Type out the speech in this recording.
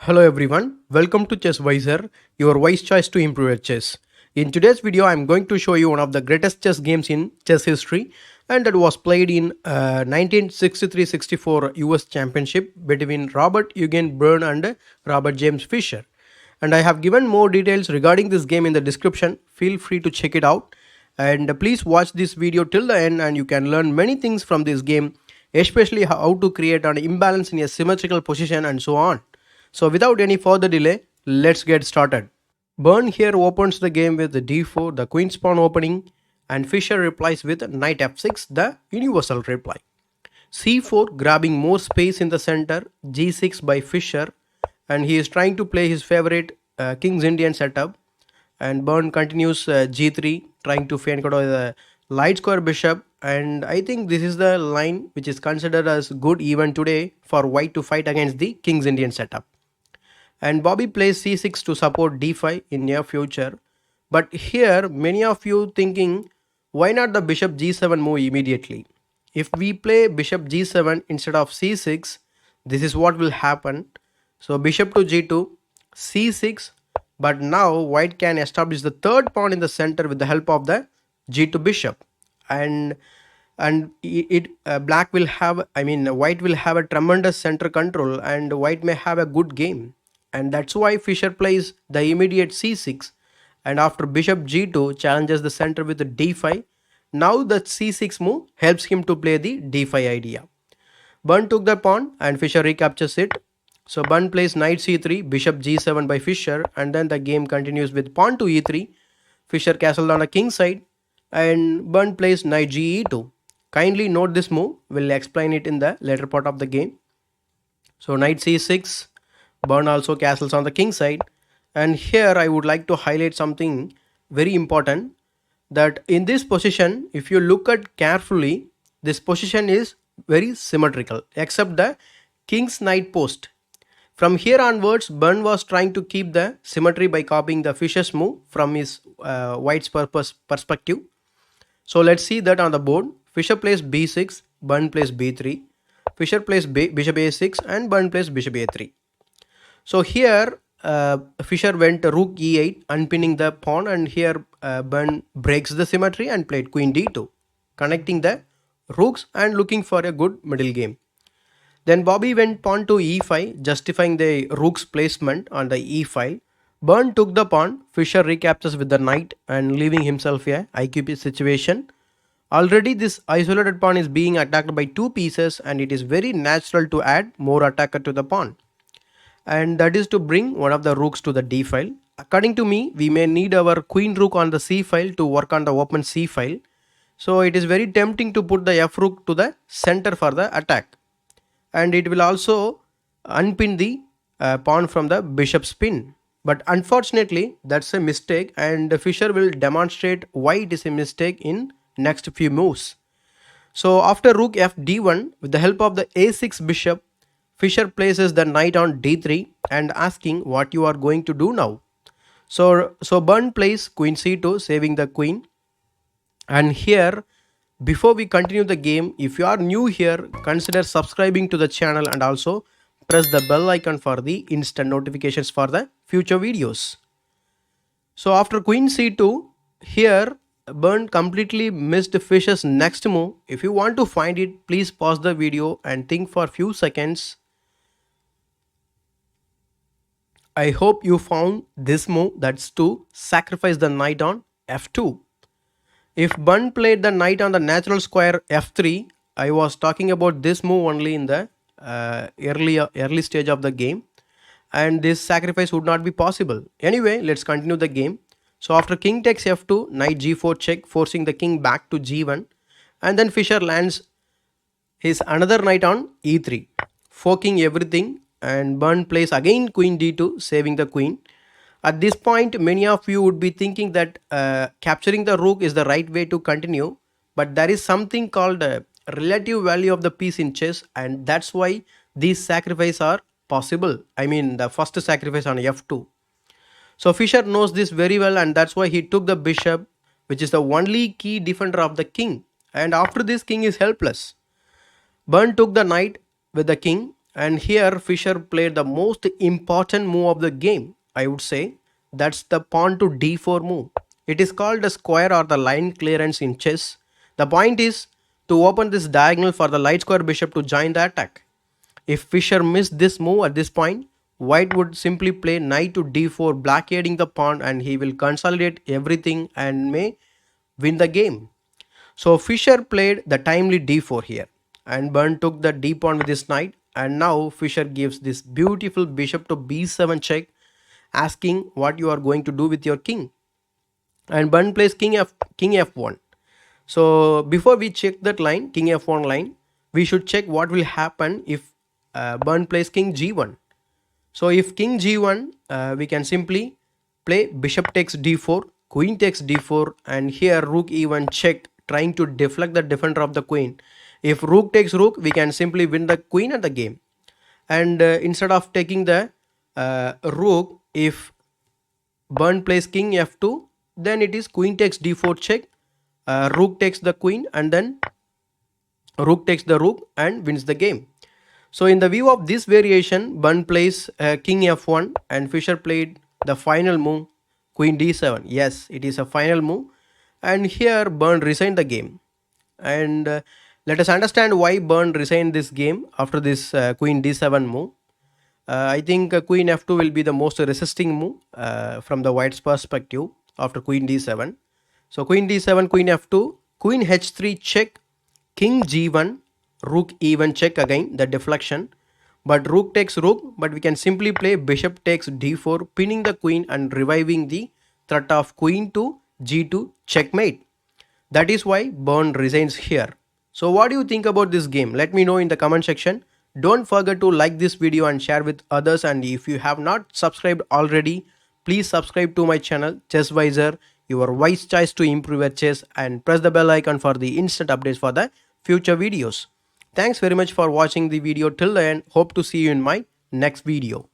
Hello everyone, welcome to ChessWiser, your wise choice to improve your chess. In today's video, I am going to show you one of the greatest chess games in chess history, and that was played in 1963-64 US Championship between Eugene Byrne and Robert James Fischer. And I have given more details regarding this game in the description. Feel free to check it out. And please watch this video till the end and you can learn many things from this game, especially how to create an imbalance in a symmetrical position and so on. So without any further delay, let's get started. Byrne here opens the game with d4, the queen's pawn opening, and Fischer replies with knight f6, the universal reply. c4 grabbing more space in the center, g6 by Fischer, and he is trying to play his favorite King's Indian setup. And Byrne continues g3, trying to feint the light square bishop, and I think this is the line which is considered as good even today for white to fight against the King's Indian setup. And Bobby plays c6 to support d5 in near future. But here many of you thinking, why not the bishop g7 move immediately? If we play bishop g7 instead of c6, this is what will happen. So bishop to g2, c6, but now white can establish the third pawn in the center with the help of the g2 bishop. And black will have, white will have a tremendous center control and white may have a good game. And that's why Fischer plays the immediate c6, and after bishop g2 challenges the center with the d5. Now the c6 move helps him to play the d5 idea. Byrne took the pawn and Fischer recaptures it. So Byrne plays knight c3, bishop g7 by Fischer, and then the game continues with pawn to e3. Fischer castled on the king side and Byrne plays knight ge2. Kindly note this move, we'll explain it in the later part of the game. So knight c6, Byrne also castles on the king side, and here I would like to highlight something very important, that in this position, if you look at carefully, this position is very symmetrical except the king's knight post. From here onwards, Byrne was trying to keep the symmetry by copying the Fischer's move from his white's perspective. So let's see that on the board. Fischer plays b6, Byrne plays b3, Fischer plays bishop a6, and Byrne plays bishop a3. So here Fischer went rook e8, unpinning the pawn, and here Byrne breaks the symmetry and played queen d2, connecting the rooks and looking for a good middle game. Then Bobby went pawn to e5, justifying the rook's placement on the e file. Byrne took the pawn, Fischer recaptures with the knight and leaving himself a IQP situation. Already this isolated pawn is being attacked by two pieces, and it is very natural to add more attacker to the pawn, and that is to bring one of the rooks to the d file. According to me, we may need our queen rook on the c file to work on the open c file. So it is very tempting to put the f rook to the center for the attack, and it will also unpin the pawn from the bishop's pin. But unfortunately that's a mistake, and Fischer will demonstrate why it is a mistake in next few moves. So after rook f d1, with the help of the a6 bishop, Fischer places the knight on d3 and asking what you are going to do now. So Byrne plays queen c2, saving the queen. And here, before we continue the game, if you are new here, consider subscribing to the channel and also press the bell icon for the instant notifications for the future videos. So after queen c2, here Byrne completely missed Fischer's next move. If you want to find it, please pause the video and think for a few seconds. I hope you found this move, that's to sacrifice the knight on f2. If Byrne played the knight on the natural square f3, I was talking about this move only in the early stage of the game, and this sacrifice would not be possible. Anyway, let's continue the game. So after king takes f2, knight g4 check, forcing the king back to g1, and then Fischer lands his another knight on e3, forking everything, and Byrne plays again queen d2, saving the queen. At this point, many of you would be thinking that capturing the rook is the right way to continue, but there is something called relative value of the piece in chess, and that's why these sacrifices are possible. I mean the first sacrifice on f2. So Fischer knows this very well, and that's why he took the bishop, which is the only key defender of the king, and after this king is helpless. Byrne took the knight with the king, And here Fischer played the most important move of the game, I would say. That's the pawn to d4 move. It is called the square or the line clearance in chess. The point is to open this diagonal for the light square bishop to join the attack. If Fischer missed this move at this point, white would simply play knight to d4, blockading the pawn, and he will consolidate everything and may win the game. So Fischer played the timely d4 here, and Byrne took the d pawn with his knight, and now Fischer gives this beautiful bishop to b7 check, asking what you are going to do with your king. And Byrne plays king f1. So before we check that line, king f1 line, we should check what will happen if Byrne plays king g1. So if king g1, we can simply play bishop takes d4, queen takes d4, and here rook e1 check, trying to deflect the defender of the queen. If rook takes rook, we can simply win the queen at the game. And instead of taking the rook, if Byrne plays king f2, then it is queen takes d4 check, rook takes the queen, and then rook takes the rook and wins the game. So in the view of this variation, Byrne plays king f1 and Fischer played the final move, queen d7. Yes, it is a final move, and here Byrne resigned the game. And let us understand why Byrne resigned this game after this queen d7 move. I think queen f2 will be the most resisting move from the white's perspective after queen d7. So queen d7, queen f2, queen h3 check, king g1, rook e1 check, again the deflection, but rook takes rook, but we can simply play bishop takes d4, pinning the queen and reviving the threat of queen to g2 checkmate. That is why Byrne resigns here. So what do you think about this game? Let me know in the comment section. Don't forget to like this video and share with others, and if you have not subscribed already, please subscribe to my channel ChessWiser, your wise choice to improve your chess, and press the bell icon for the instant updates for the future videos. Thanks very much for watching the video till the end. Hope to see you in my next video.